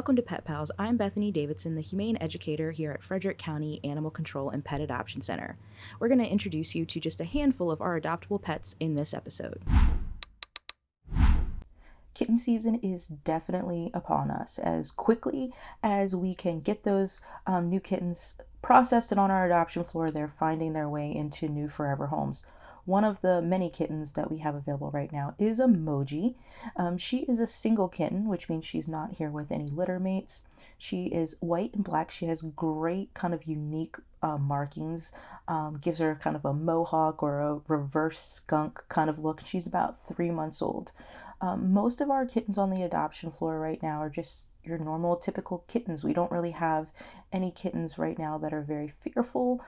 Welcome to Pet Pals. I'm Bethany Davidson, the Humane Educator here at Frederick County Animal Control and Pet Adoption Center. We're going to introduce you to just a handful of our adoptable pets in this episode. Kitten season is definitely upon us. As quickly as we can get those new kittens processed and on our adoption floor, they're finding their way into new forever homes. One of the many kittens that we have available right now is Emoji. She is a single kitten, which means she's not here with any litter mates. She is white and black. She has great kind of unique markings, gives her kind of a mohawk or a reverse skunk kind of look. She's about 3 months old. Most of our kittens on the adoption floor right now are just your normal typical kittens. We don't really have any kittens right now that are very fearful.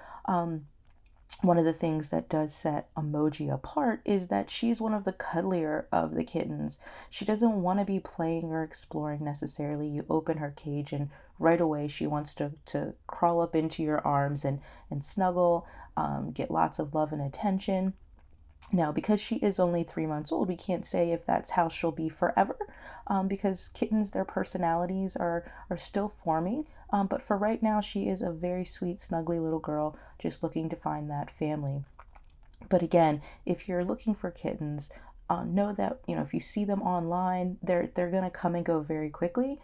One of the things that does set Emoji apart is that she's one of the cuddlier of the kittens. She doesn't want to be playing or exploring necessarily. You open her cage and right away she wants to crawl up into your arms and snuggle, get lots of love and attention. Now, because she is only 3 months old, we can't say if that's how she'll be forever, because kittens, their personalities are still forming. But for right now, she is a very sweet, snuggly little girl just looking to find that family. But again, if you're looking for kittens, know that, if you see them online, they're going to come and go very quickly.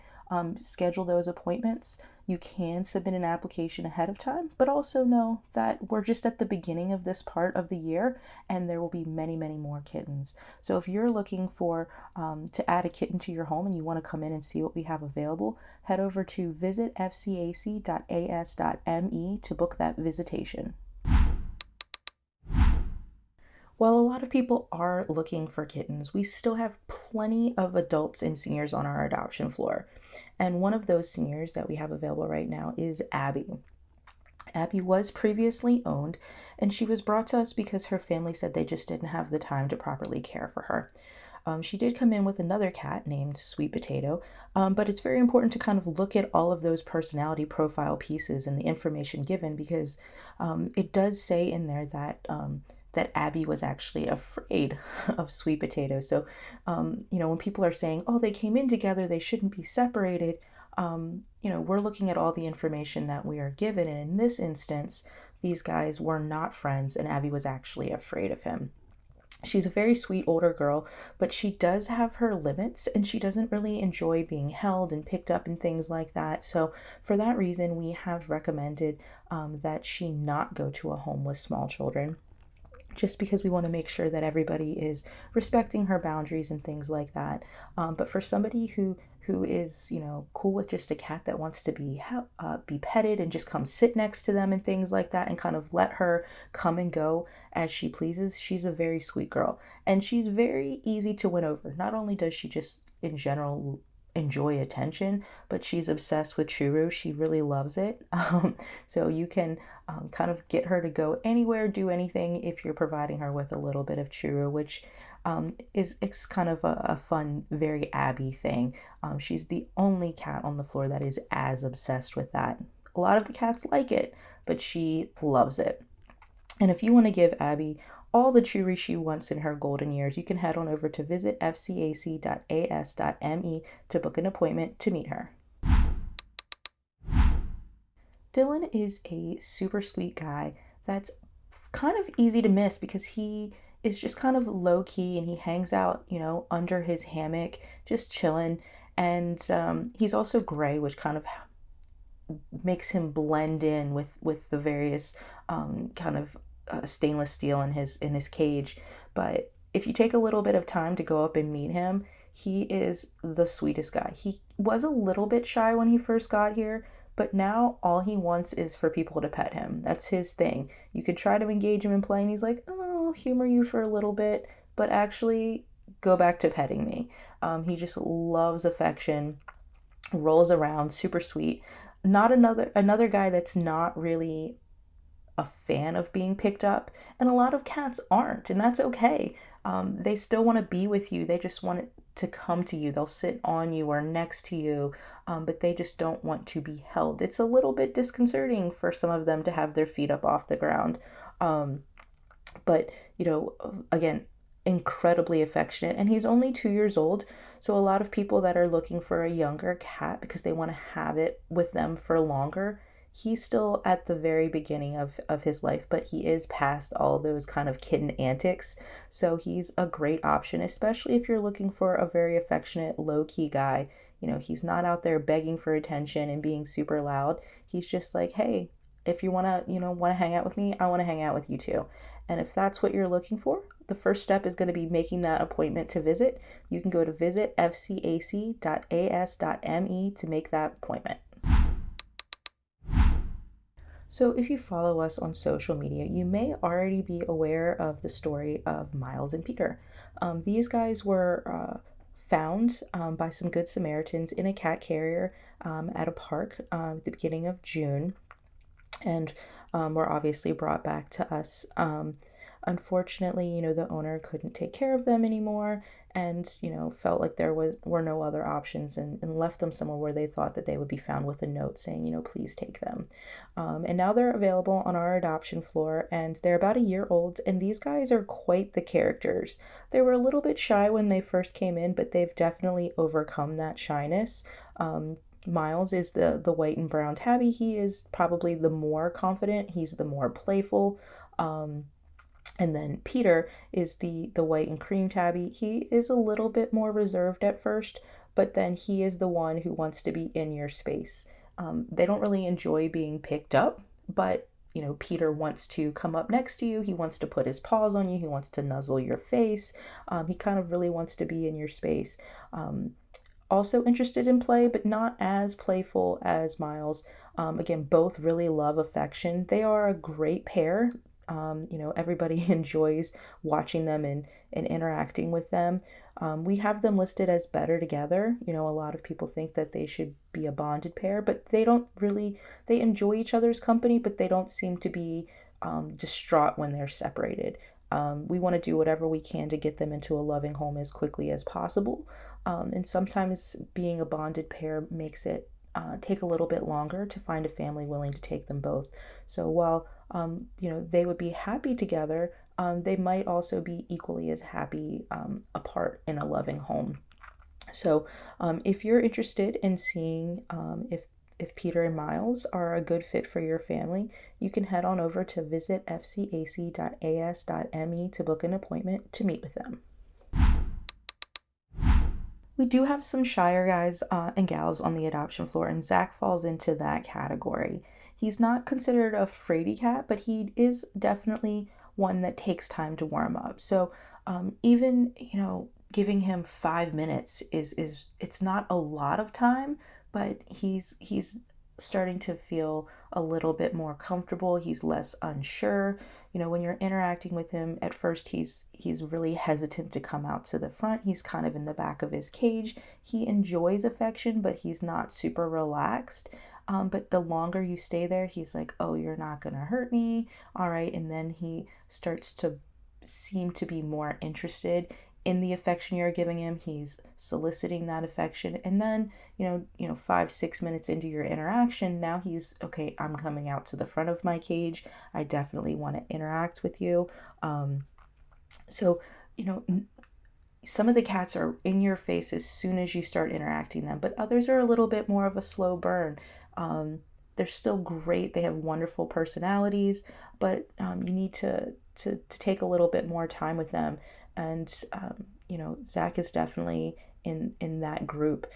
Schedule those appointments. You can submit an application ahead of time, but also know that we're just at the beginning of this part of the year and there will be many, many more kittens. So if you're looking for to add a kitten to your home and you want to come in and see what we have available, head over to visitfcac.as.me to book that visitation. While a lot of people are looking for kittens, we still have plenty of adults and seniors on our adoption floor. And one of those seniors that we have available right now is Abby. Abby was previously owned, and she was brought to us because her family said they just didn't have the time to properly care for her. She did come in with another cat named Sweet Potato, but it's very important to kind of look at all of those personality profile pieces and the information given because it does say in there that Abby was actually afraid of Sweet Potato. So, when people are saying, oh, they came in together, they shouldn't be separated, we're looking at all the information that we are given. And in this instance, these guys were not friends and Abby was actually afraid of him. She's a very sweet older girl, but she does have her limits and she doesn't really enjoy being held and picked up and things like that. So for that reason, we have recommended that she not go to a home with small children, just because we want to make sure that everybody is respecting her boundaries and things like that. But for somebody who is, cool with just a cat that wants to be petted and just come sit next to them and things like that and kind of let her come and go as she pleases, she's a very sweet girl. And she's very easy to win over. Not only does she just, in general, enjoy attention, but she's obsessed with churro. She really loves it. So you can kind of get her to go anywhere, do anything if you're providing her with a little bit of churro, which it's kind of a fun, very Abby thing. She's the only cat on the floor that is as obsessed with that. A lot of the cats like it, but she loves it. And if you want to give Abby all the churro she wants in her golden years, you can head on over to visitfcac.as.me to book an appointment to meet her. Dylan is a super sweet guy that's kind of easy to miss because he is just kind of low key and he hangs out, under his hammock, just chilling. And he's also gray, which kind of makes him blend in with the various kind of stainless steel in his cage. But if you take a little bit of time to go up and meet him, he is the sweetest guy. He was a little bit shy when he first got here, but now all he wants is for people to pet him. That's his thing. You could try to engage him in play and he's like, oh, I'll humor you for a little bit, but actually go back to petting me. He just loves affection, rolls around, super sweet. Not another guy that's not really a fan of being picked up, and a lot of cats aren't, and that's okay. They still want to be with you. They just want it to come to you. They'll sit on you or next to you, but they just don't want to be held. It's a little bit disconcerting for some of them to have their feet up off the ground. But, again, incredibly affectionate, and he's only 2 years old, So a lot of people that are looking for a younger cat because they want to have it with them for longer, he's still at the very beginning of his life, but he is past all those kind of kitten antics. So he's a great option, especially if you're looking for a very affectionate, low-key guy. He's not out there begging for attention and being super loud. He's just like, hey, if you want to hang out with me, I want to hang out with you too. And if that's what you're looking for, the first step is going to be making that appointment to visit. You can go to visit fcac.as.me to make that appointment. So if you follow us on social media, you may already be aware of the story of Miles and Peter. These guys were found by some good Samaritans in a cat carrier at a park at the beginning of June, and were obviously brought back to us. Unfortunately, the owner couldn't take care of them anymore, and felt like there were no other options, and left them somewhere where they thought that they would be found with a note saying, please take them. And now they're available on our adoption floor, and they're about a year old, and these guys are quite the characters. They were a little bit shy when they first came in, but they've definitely overcome that shyness. Miles is the white and brown tabby. He is probably the more confident. He's the more playful. And then Peter is the white and cream tabby. He is a little bit more reserved at first, but then he is the one who wants to be in your space. They don't really enjoy being picked up, but Peter wants to come up next to you. He wants to put his paws on you. He wants to nuzzle your face. He kind of really wants to be in your space. Also interested in play, but not as playful as Miles. Again, both really love affection. They are a great pair. Everybody enjoys watching them and interacting with them. We have them listed as better together. A lot of people think that they should be a bonded pair, but they enjoy each other's company, but they don't seem to be distraught when they're separated. We want to do whatever we can to get them into a loving home as quickly as possible. And sometimes being a bonded pair makes it take a little bit longer to find a family willing to take them both. So while they would be happy together, they might also be equally as happy apart in a loving home. So if you're interested in seeing if Peter and Miles are a good fit for your family, you can head on over to visit fcac.as.me to book an appointment to meet with them. We do have some shyer guys and gals on the adoption floor, and Zach falls into that category. He's not considered a fraidy cat, but he is definitely one that takes time to warm up. So even, giving him 5 minutes it's not a lot of time, but he's starting to feel a little bit more comfortable. He's less unsure. When you're interacting with him, at first he's really hesitant to come out to the front. He's kind of in the back of his cage. He enjoys affection, but he's not super relaxed. But the longer you stay there, he's like, oh, you're not gonna hurt me, all right. And then he starts to seem to be more interested in the affection you're giving him. He's soliciting that affection, and then 5-6 minutes into your interaction, now he's okay, I'm coming out to the front of my cage, I definitely want to interact with you. So some of the cats are in your face as soon as you start interacting them, but others are a little bit more of a slow burn. They're still great, they have wonderful personalities, but you need to take a little bit more time with them. And Zach is definitely in that group.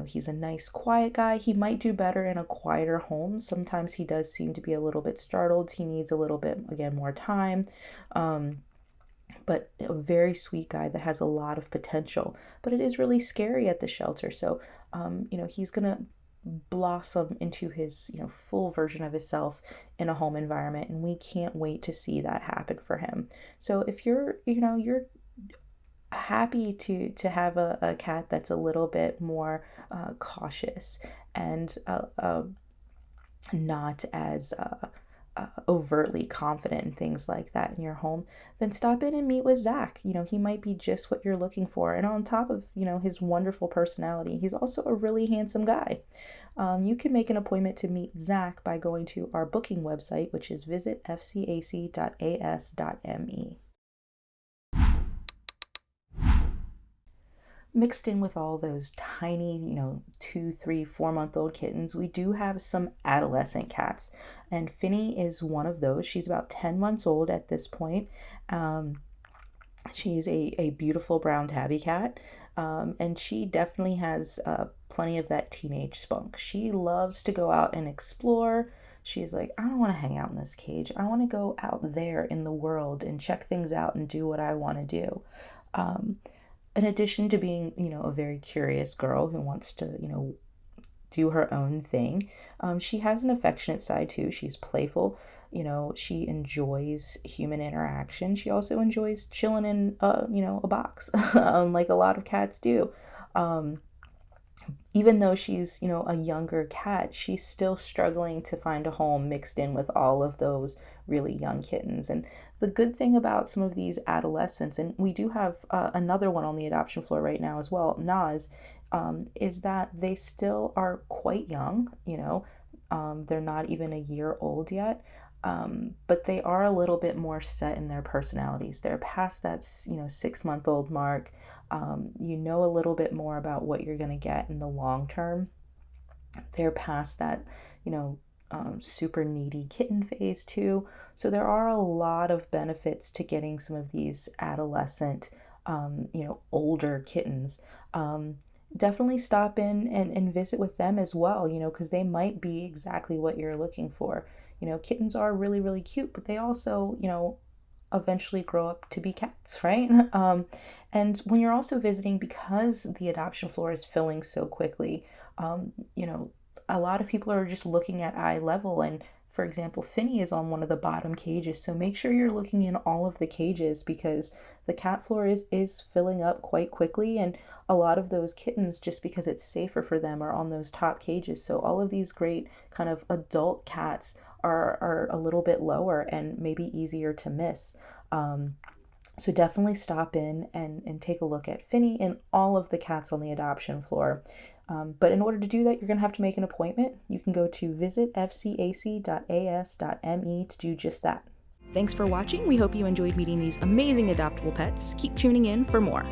He's a nice quiet guy. He might do better in a quieter home. Sometimes he does seem to be a little bit startled. He needs a little bit, again, more time. But a very sweet guy that has a lot of potential, but it is really scary at the shelter. So he's gonna blossom into his full version of himself in a home environment, and we can't wait to see that happen for him. So if you're happy to have a cat that's a little bit more cautious and not as overtly confident and things like that in your home, then stop in and meet with Zach. He might be just what you're looking for. And on top of, his wonderful personality, he's also a really handsome guy. You can make an appointment to meet Zach by going to our booking website, which is visit fcac.as.me. mixed in with all those tiny, 2, 3, 4-month-old kittens, we do have some adolescent cats. And Finny is one of those. She's about 10 months old at this point. She's a beautiful brown tabby cat. And she definitely has plenty of that teenage spunk. She loves to go out and explore. She's like, I don't want to hang out in this cage. I want to go out there in the world and check things out and do what I want to do. In addition to being, a very curious girl who wants to, do her own thing, she has an affectionate side too. She's playful. She enjoys human interaction. She also enjoys chilling in, a box, like a lot of cats do. Even though she's, a younger cat, she's still struggling to find a home mixed in with all of those really young kittens. And the good thing about some of these adolescents, and we do have another one on the adoption floor right now as well, Nas, is that they still are quite young, they're not even a year old yet. But they are a little bit more set in their personalities. They're past that, 6-month-old mark. A little bit more about what you're going to get in the long term. They're past that, super needy kitten phase too. So there are a lot of benefits to getting some of these adolescent, older kittens. Definitely stop in and visit with them as well, because they might be exactly what you're looking for. Kittens are really, really cute, but they also, eventually grow up to be cats, right? And when you're also visiting, because the adoption floor is filling so quickly, a lot of people are just looking at eye level. And for example, Finny is on one of the bottom cages. So make sure you're looking in all of the cages, because the cat floor is filling up quite quickly. And a lot of those kittens, just because it's safer for them, are on those top cages. So all of these great kind of adult cats are a little bit lower and maybe easier to miss. So definitely stop in and take a look at Finny and all of the cats on the adoption floor. But in order to do that, you're going to have to make an appointment. You can go to visitfcac.as.me to do just that. Thanks for watching. We hope you enjoyed meeting these amazing adoptable pets. Keep tuning in for more.